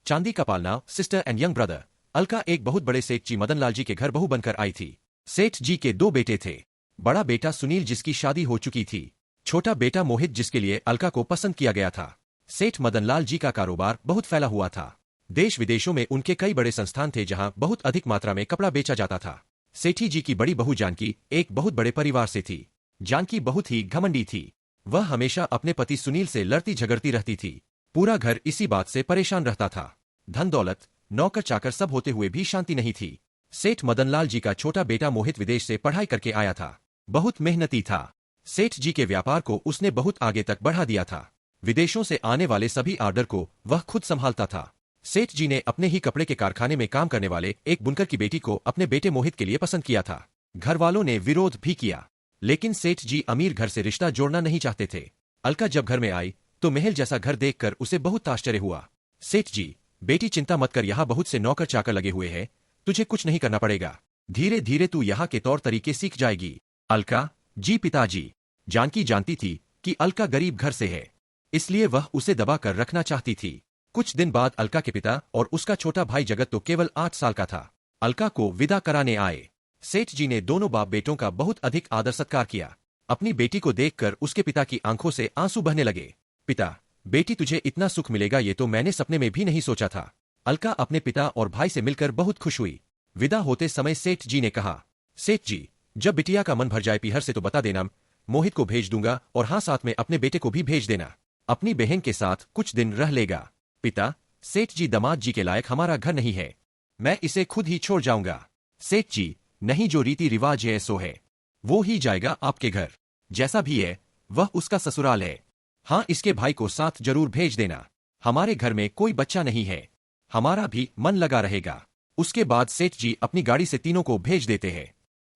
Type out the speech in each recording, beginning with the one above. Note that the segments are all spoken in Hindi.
चांदी का पालना, sister and young brother. Alka एक बहुत बड़े सेठ जी मदनलाल जी के घर बहू बनकर आई थी। सेठ जी के दो बेटे थे। बड़ा बेटा सुनील जिसकी शादी हो चुकी थी, छोटा बेटा मोहित जिसके लिए अलका को पसंद किया गया था। सेठ मदनलाल जी का कारोबार बहुत फैला हुआ था। देश विदेशों में उनके कई बड़े संस्थान थे जहां बहुत अधिक मात्रा में कपड़ा बेचा जाता था। सेठी जी की बड़ी बहू जानकी एक बहुत बड़े परिवार से थी। जानकी बहुत ही घमंडी थी। वह हमेशा अपने पति सुनील से लड़ती झगड़ती रहती थी। पूरा घर इसी बात से परेशान रहता था। धन दौलत, नौकर चाकर सब होते हुए भी शांति नहीं थी। सेठ मदनलाल जी का छोटा बेटा मोहित विदेश से पढ़ाई करके आया था। बहुत मेहनती था। सेठ जी के व्यापार को उसने बहुत आगे तक बढ़ा दिया था। विदेशों से आने वाले सभी ऑर्डर को वह खुद संभालता था। सेठ जी ने अपने ही कपड़े के कारखाने में काम करने वाले एक बुनकर की बेटी को अपने बेटे मोहित के लिए पसंद किया था। घर वालों ने विरोध भी किया, लेकिन सेठ जी अमीर घर से रिश्ता जोड़ना नहीं चाहते थे। अलका जब घर में आई तो महल जैसा घर देखकर उसे बहुत आश्चर्य हुआ। सेठ जी, बेटी चिंता मत कर, यहाँ बहुत से नौकर चाकर लगे हुए हैं, तुझे कुछ नहीं करना पड़ेगा। धीरे धीरे तू यहाँ के तौर तरीके सीख जाएगी। अलका, जी पिताजी। जानकी जानती थी कि अलका गरीब घर से है, इसलिए वह उसे दबा कर रखना चाहती थी। कुछ दिन बाद अलका के पिता और उसका छोटा भाई जगत तो केवल 8 साल का था, अलका को विदा कराने आए। सेठ जी ने दोनों बाप बेटों का बहुत अधिक आदर सत्कार किया। अपनी बेटी को देखकर उसके पिता की आंखों से आंसू बहने लगे। पिता, बेटी तुझे इतना सुख मिलेगा ये तो मैंने सपने में भी नहीं सोचा था। अलका अपने पिता और भाई से मिलकर बहुत खुश हुई। विदा होते समय सेठ जी ने कहा, सेठ जी, जब बिटिया का मन भर जाए पीहर से तो बता देना, मोहित को भेज दूंगा, और हाँ, साथ में अपने बेटे को भी भेज देना। अपनी बहन के साथ कुछ दिन रह लेगा। पिता, सेठ जी दामाद जी के लायक हमारा घर नहीं है, मैं इसे खुद ही छोड़ जाऊंगा। सेठ जी, नहीं, जो रीति रिवाज है सो है, वो ही जाएगा आपके घर। जैसा भी है वह उसका ससुराल है। हाँ, इसके भाई को साथ जरूर भेज देना। हमारे घर में कोई बच्चा नहीं है, हमारा भी मन लगा रहेगा। उसके बाद सेठ जी अपनी गाड़ी से तीनों को भेज देते हैं।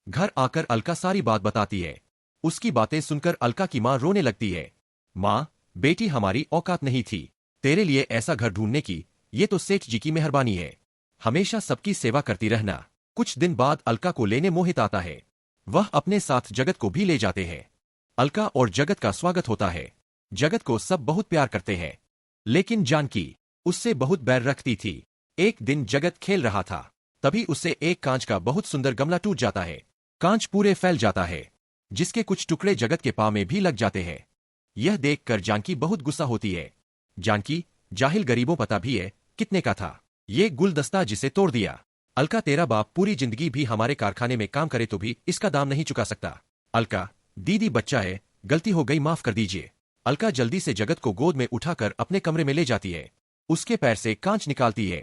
घर आकर अलका सारी बात बताती है। उसकी बातें सुनकर अलका की माँ रोने लगती है। माँ, बेटी हमारी औकात नहीं थी तेरे लिए ऐसा घर ढूंढने की, ये तो सेठ जी की मेहरबानी है। हमेशा सबकी सेवा करती रहना। कुछ दिन बाद अलका को लेने मोहित आता है। वह अपने साथ जगत को भी ले जाते हैं। अलका और जगत का स्वागत होता है। जगत को सब बहुत प्यार करते हैं, लेकिन जानकी उससे बहुत बैर रखती थी। एक दिन जगत खेल रहा था, तभी उससे एक कांच का बहुत सुंदर गमला टूट जाता है। कांच पूरे फैल जाता है, जिसके कुछ टुकड़े जगत के पांव में भी लग जाते हैं। यह देखकर जानकी बहुत गुस्सा होती है। जानकी, जाहिल गरीबों पता भी है कितने का था ये गुलदस्ता जिसे तोड़ दिया। अलका, तेरा बाप पूरी जिंदगी भी हमारे कारखाने में काम करे तो भी इसका दाम नहीं चुका सकता। अलका, दीदी बच्चा है, गलती हो गई, माफ कर दीजिए। अलका जल्दी से जगत को गोद में उठाकर अपने कमरे में ले जाती है। उसके पैर से कांच निकालती है।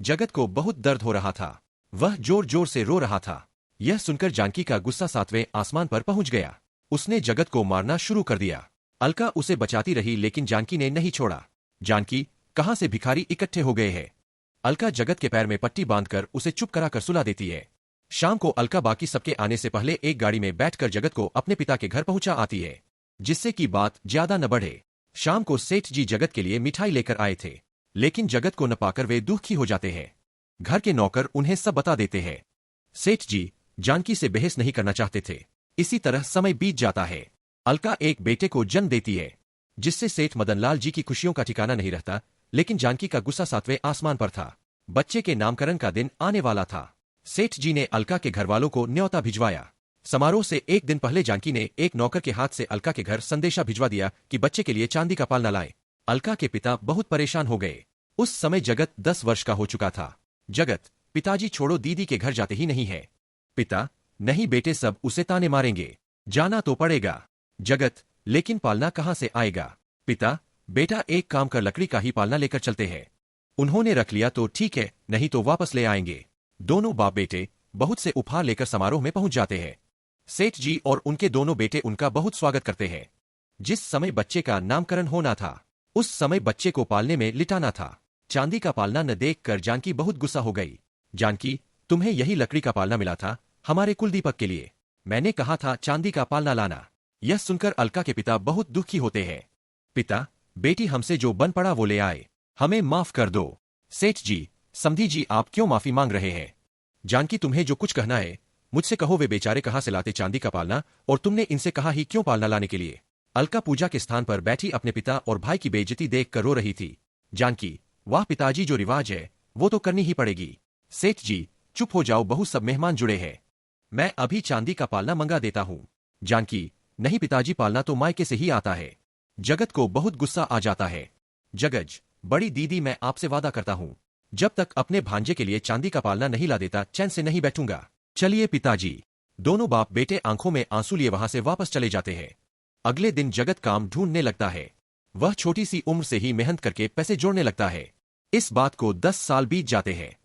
जगत को बहुत दर्द हो रहा था, वह जोर जोर से रो रहा था। यह सुनकर जानकी का गुस्सा 7वें आसमान पर पहुंच गया। उसने जगत को मारना शुरू कर दिया। अलका उसे बचाती रही, लेकिन जानकी ने नहीं छोड़ा। जानकी, कहां से भिखारी इकट्ठे हो गए हैं। अलका जगत के पैर में पट्टी बांधकर उसे चुप कराकर सुला देती है। शाम को अलका बाकी सबके आने से पहले एक गाड़ी में बैठकर जगत को अपने पिता के घर पहुंचा आती है, जिससे कि बात ज्यादा न बढ़े। शाम को सेठ जी जगत के लिए मिठाई लेकर आए थे, लेकिन जगत को न पाकर वे दुखी हो जाते हैं। घर के नौकर उन्हें सब बता देते हैं। सेठ जी जानकी से बहस नहीं करना चाहते थे। इसी तरह समय बीत जाता है। अलका एक बेटे को जन्म देती है, जिससे सेठ मदनलाल जी की खुशियों का ठिकाना नहीं रहता, लेकिन जानकी का गुस्सा 7वें आसमान पर था। बच्चे के नामकरण का दिन आने वाला था। सेठ जी ने अलका के घर वालों को न्योता भिजवाया। समारोह से एक दिन पहले जानकी ने एक नौकर के हाथ से अलका के घर संदेशा भिजवा दिया कि बच्चे के लिए चांदी का पालना लाए। अलका के पिता बहुत परेशान हो गए। उस समय जगत 10 वर्ष का हो चुका था। जगत, पिताजी छोड़ो, दीदी के घर जाते ही नहीं है। पिता, नहीं बेटे, सब उसे ताने मारेंगे, जाना तो पड़ेगा। जगत, लेकिन पालना कहां से आएगा। पिता, बेटा एक काम कर, लकड़ी का ही पालना लेकर चलते हैं। उन्होंने रख लिया तो ठीक है, नहीं तो वापस ले आएंगे। दोनों बाप बेटे बहुत से उपहार लेकर समारोह में पहुंच जाते हैं। सेठ जी और उनके दोनों बेटे उनका बहुत स्वागत करते हैं। जिस समय बच्चे का नामकरण होना था, उस समय बच्चे को पालने में लिटाना था। चांदी का पालना न देखकर जानकी बहुत गुस्सा हो गई। जानकी, तुम्हें यही लकड़ी का पालना मिला था हमारे कुलदीपक के लिए, मैंने कहा था चांदी का पालना लाना। यह सुनकर अलका के पिता बहुत दुखी होते हैं। पिता, बेटी हमसे जो बन पड़ा वो ले आए, हमें माफ कर दो। सेठ जी, समधी जी, आप क्यों माफी मांग रहे हैं। जानकी, तुम्हें जो कुछ कहना है मुझसे कहो। वे बेचारे कहां से लाते चांदी का पालना, और तुमने इनसे कहा ही क्यों पालना लाने के लिए। अलका पूजा के स्थान पर बैठी अपने पिता और भाई की बेइज्जती देख कर रो रही थी। जानकी, वाह पिताजी, जो रिवाज है वो तो करनी ही पड़ेगी। सेठ जी चुप हो जाओ, बहुत सब मेहमान जुड़े हैं। मैं अभी चांदी का पालना मंगा देता हूँ। जानकी, नहीं पिताजी, पालना तो मायके से ही आता है। जगत को बहुत गुस्सा आ जाता है। जगज, बड़ी दीदी मैं आपसे वादा करता हूँ, जब तक अपने भांजे के लिए चांदी का पालना नहीं ला देता चैन से नहीं बैठूंगा। चलिए पिताजी। दोनों बाप बेटे आंखों में आंसू लिए वहां से वापस चले जाते हैं। अगले दिन जगत काम ढूंढने लगता है। वह छोटी सी उम्र से ही मेहनत करके पैसे जोड़ने लगता है। इस बात को 10 साल बीत जाते हैं।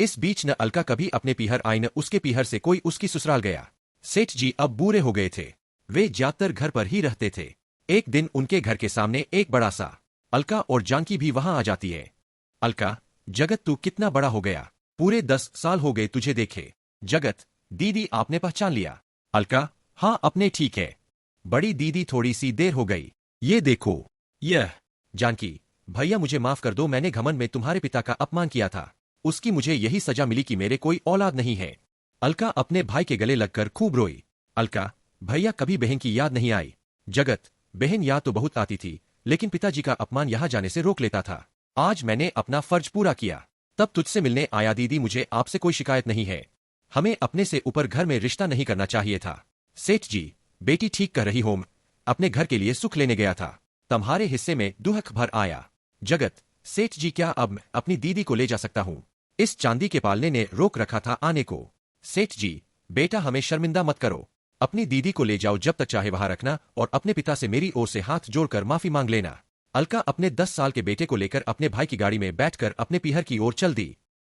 इस बीच न अलका कभी अपने पीहर आई न उसके पीहर से कोई उसकी ससुराल गया। सेठ जी अब बूढ़े हो गए थे। वे ज्यादातर घर पर ही रहते थे। एक दिन उनके घर के सामने एक बड़ा सा अलका और जानकी भी वहां आ जाती है। अलका, जगत तू कितना बड़ा हो गया, पूरे 10 साल हो गए तुझे देखे। जगत, दीदी आपने पहचान लिया। अलका, हाँ अपने ठीक है। बड़ी दीदी थोड़ी सी देर हो गई। ये देखो। यह। जानकी, भैया मुझे माफ कर दो, मैंने घमंड में तुम्हारे पिता का अपमान किया था। उसकी मुझे यही सजा मिली कि मेरे कोई औलाद नहीं है। अलका अपने भाई के गले लगकर खूब रोई। अलका, भैया कभी बहन की याद नहीं आई। जगत, बहन याद तो बहुत आती थी, लेकिन पिताजी का अपमान यहाँ जाने से रोक लेता था। आज मैंने अपना फर्ज पूरा किया, तब तुझसे मिलने आया। दीदी मुझे आपसे कोई शिकायत नहीं है। हमें अपने से ऊपर घर में रिश्ता नहीं करना चाहिए था। सेठ जी, बेटी ठीक कह रही हो, अपने घर के लिए सुख लेने गया था, तुम्हारे हिस्से में दुख भर आया। जगत, सेठ जी क्या अब अपनी दीदी को ले जा सकता हूँ? इस चांदी के पालने ने रोक रखा था आने को। सेठ जी, बेटा हमें शर्मिंदा मत करो, अपनी दीदी को ले जाओ, जब तक चाहे वहां रखना, और अपने पिता से मेरी ओर से हाथ जोड़कर माफी मांग लेना। अलका अपने 10 साल के बेटे को लेकर अपने भाई की गाड़ी में बैठकर अपने पीहर की ओर चल दी।